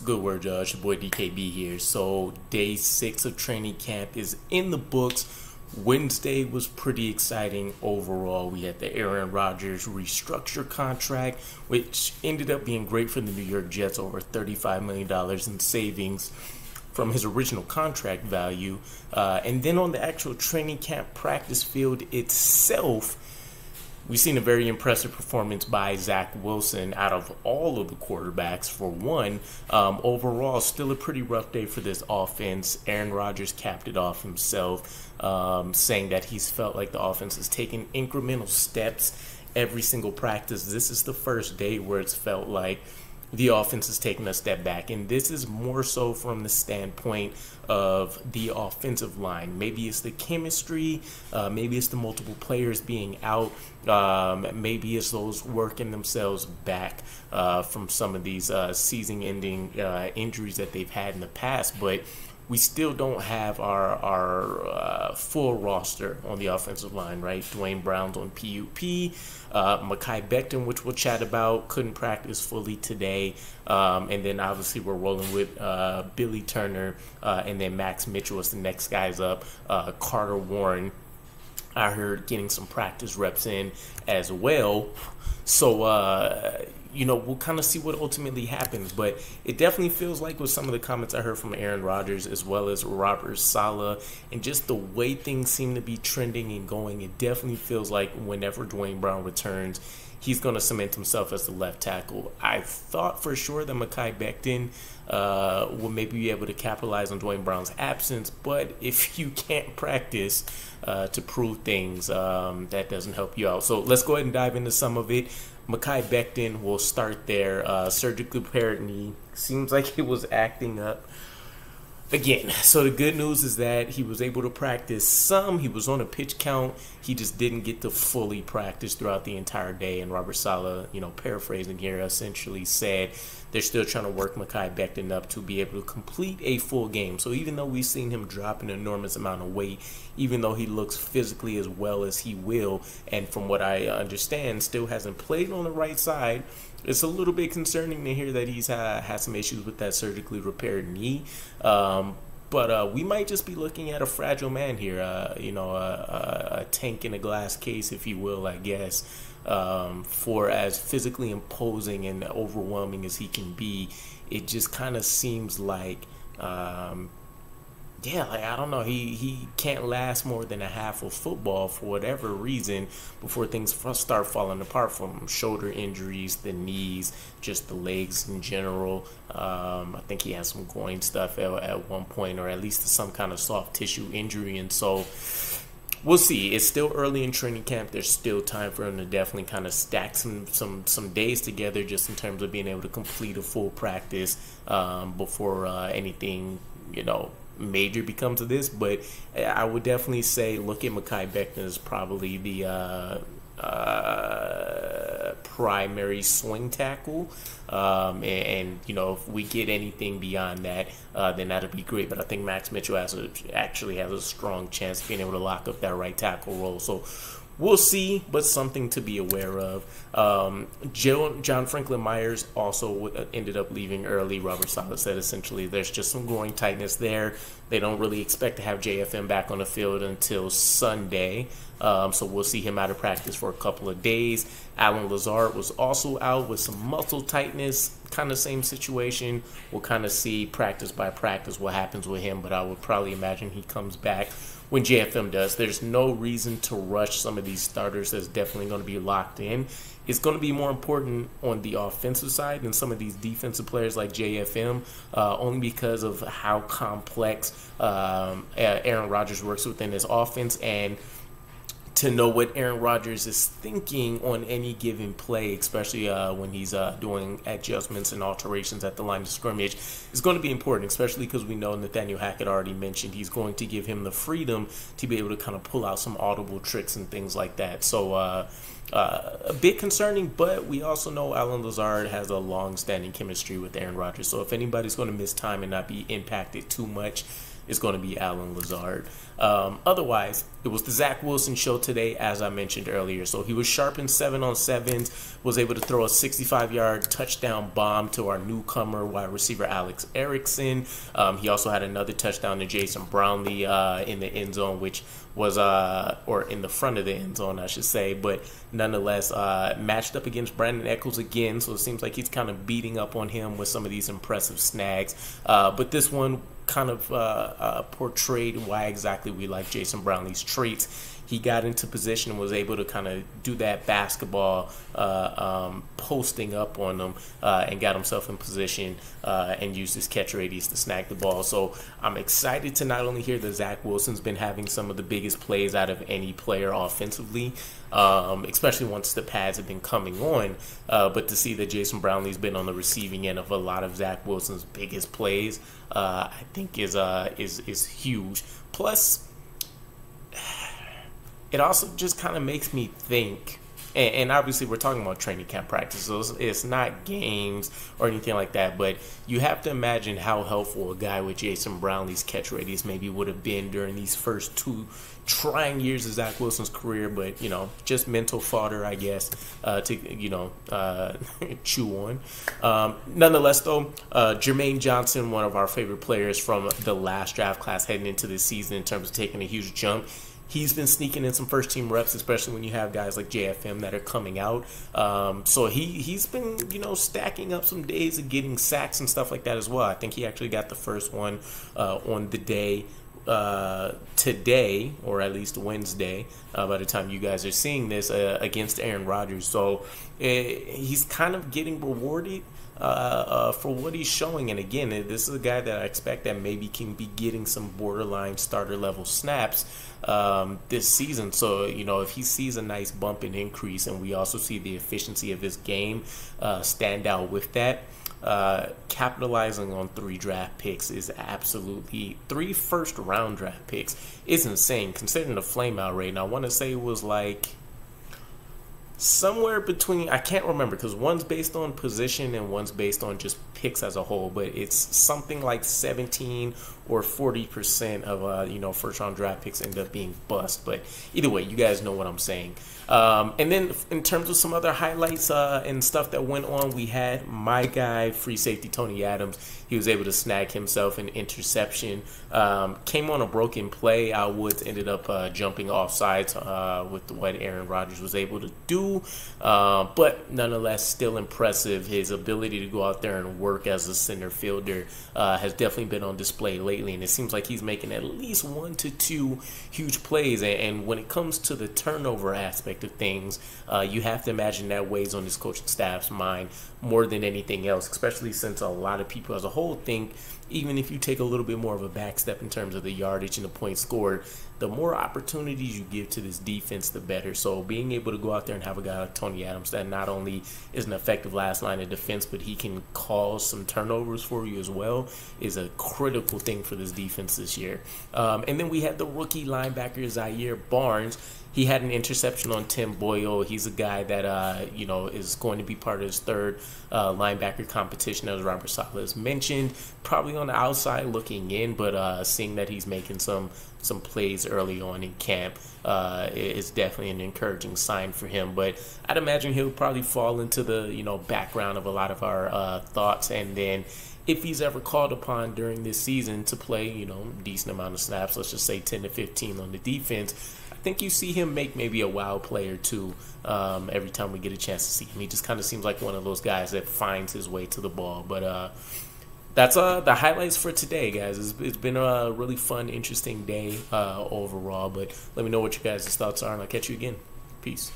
good word, It's your boy DKB here. So day 6 of training camp is in the books. Wednesday was pretty exciting overall. We had the Aaron Rodgers restructure contract, which ended up being great for the New York Jets, over $35 million in savings from his original contract value. And then on the actual training camp practice field itself, we've seen a very impressive performance by Zach Wilson out of all of the quarterbacks. For one, overall, still a pretty rough day for this offense. Aaron Rodgers capped it off himself, saying that he's felt like the offense has taken incremental steps every single practice. This is the first day where it's felt like the offense is taking a step back, and this is more so from the standpoint of the offensive line. Maybe it's the chemistry, maybe it's the multiple players being out, maybe it's those working themselves back from some of these season-ending injuries that they've had in the past. But we still don't have our full roster on the offensive line, right? Dwayne Brown's on PUP. Mekhi Becton, which we'll chat about, couldn't practice fully today. And then obviously we're rolling with Billy Turner, and then Max Mitchell is the next guys up. Carter Warren, I heard, getting some practice reps in as well. So, we'll kind of see what ultimately happens. But it definitely feels like, with some of the comments I heard from Aaron Rodgers as well as Robert Sala, and just the way things seem to be trending and going, it definitely feels like whenever Dwayne Brown returns, he's going to cement himself as the left tackle. I thought for sure that Mekhi Becton will maybe be able to capitalize on Dwayne Brown's absence, but if you can't practice to prove things, that doesn't help you out. So let's go ahead and dive into some of it. Mekhi Becton, will start there. Surgically repaired knee. Seems like it was acting up again. So the good news is that he was able to practice some. He was on a pitch count. He just didn't get to fully practice throughout the entire day. And Robert Sala, paraphrasing here, essentially said they're still trying to work Mekhi Becton up to be able to complete a full game. So even though we've seen him drop an enormous amount of weight, even though he looks physically as well as he will, and from what I understand, still hasn't played on the right side, it's a little bit concerning to hear that he's had some issues with that surgically repaired knee. But we might just be looking at a fragile man here, a tank in a glass case, if you will, I guess. For as physically imposing and overwhelming as he can be, it just kind of seems like, I don't know, he can't last more than a half of football for whatever reason before things start falling apart, from shoulder injuries, the knees, just the legs in general. I think he has some groin stuff at one point, or at least some kind of soft tissue injury, and so we'll see. It's still early in training camp. There's still time for him to definitely kind of stack some days together, just in terms of being able to complete a full practice before anything, major becomes of this. But I would definitely say look at Mekhi Becton as probably the primary swing tackle, and if we get anything beyond that, then that'll be great. But I think Max Mitchell actually has a strong chance of being able to lock up that right tackle role. So we'll see, but something to be aware of. John Franklin Myers also ended up leaving early. Robert Sala said essentially there's just some growing tightness there. They don't really expect to have JFM back on the field until Sunday. So we'll see him out of practice for a couple of days. Alan Lazard was also out with some muscle tightness, kind of same situation. We'll kind of see practice by practice what happens with him, but I would probably imagine he comes back when JFM does. There's no reason to rush some of these starters that's definitely going to be locked in. It's going to be more important on the offensive side than some of these defensive players like JFM, only because of how complex Aaron Rodgers works within his offense, and to know what Aaron Rodgers is thinking on any given play, especially when he's doing adjustments and alterations at the line of scrimmage, is going to be important, especially because we know Nathaniel Hackett already mentioned he's going to give him the freedom to be able to kind of pull out some audible tricks and things like that. So a bit concerning, but we also know Alan Lazard has a long-standing chemistry with Aaron Rodgers. So if anybody's going to miss time and not be impacted too much, is going to be Alan Lazard. Otherwise, it was the Zach Wilson show today, as I mentioned earlier. So he was sharp in 7-on-7s, was able to throw a 65-yard touchdown bomb to our newcomer wide receiver Alex Erickson. He also had another touchdown to Jason Brownlee in the end zone, which was or in the front of the end zone, I should say, but nonetheless matched up against Brandon Echols again, so it seems like he's kind of beating up on him with some of these impressive snags, but this one kind of portrayed why exactly we like Jason Brownlee's traits. He got into position and was able to kind of do that basketball posting up on them and got himself in position and used his catch radius to snag the ball. So I'm excited to not only hear that Zach Wilson's been having some of the biggest plays out of any player offensively, especially once the pads have been coming on, but to see that Jason Brownlee's been on the receiving end of a lot of Zach Wilson's biggest plays, I think is huge. Plus, it also just kind of makes me think, and obviously we're talking about training camp practice, so it's not games or anything like that, but you have to imagine how helpful a guy with Jason Brownlee's catch radius maybe would have been during these first 2 trying years of Zach Wilson's career, but, you know, just mental fodder, I guess, to, you know, chew on. Nonetheless, though, Jermaine Johnson, one of our favorite players from the last draft class heading into this season in terms of taking a huge jump, he's been sneaking in some first-team reps, especially when you have guys like JFM that are coming out. So he's been, you know, stacking up some days of getting sacks and stuff like that as well. I think he actually got the first one on the day today, or at least Wednesday, by the time you guys are seeing this, against Aaron Rodgers. So he's kind of getting rewarded for what he's showing. And again, this is a guy that I expect that maybe can be getting some borderline starter level snaps this season. So, you know, if he sees a nice bump and increase, and we also see the efficiency of his game stand out with that, capitalizing on 3 draft picks is absolutely 3 first-round draft picks is insane considering the flameout rate. And I want to say it was like somewhere between, I can't remember because one's based on position and one's based on just picks as a whole, but it's something like 17 or 40% of you know, first-round draft picks end up being bust. But either way, you guys know what I'm saying. And then in terms of some other highlights and stuff that went on, we had my guy, free safety Tony Adams. He was able to snag himself an interception. Came on a broken play. Al Woods ended up jumping off sides with what Aaron Rodgers was able to do. But nonetheless, still impressive. His ability to go out there and work as a center fielder has definitely been on display lately. And it seems like he's making at least 1 to 2 huge plays. And when it comes to the turnover aspect of things, you have to imagine that weighs on his coaching staff's mind more than anything else, especially since a lot of people as a whole think even if you take a little bit more of a back step in terms of the yardage and the points scored, the more opportunities you give to this defense, the better. So being able to go out there and have a guy like Tony Adams that not only is an effective last line of defense, but he can cause some turnovers for you as well, is a critical thing for this defense this year. And then we had the rookie linebacker Zaire Barnes. He had an interception on Tim Boyle. He's a guy that is going to be part of his third linebacker competition, as Robert Sala has mentioned. Probably on the outside looking in, but seeing that he's making some plays early on in camp is definitely an encouraging sign for him. But I'd imagine he'll probably fall into the background of a lot of our thoughts. And then if he's ever called upon during this season to play decent amount of snaps, let's just say 10 to 15 on the defense, I think you see him make maybe a wild play or two every time we get a chance to see him. He just kind of seems like one of those guys that finds his way to the ball. But that's the highlights for today, guys. It's been a really fun, interesting day overall. But let me know what your guys' thoughts are, and I'll catch you again. Peace.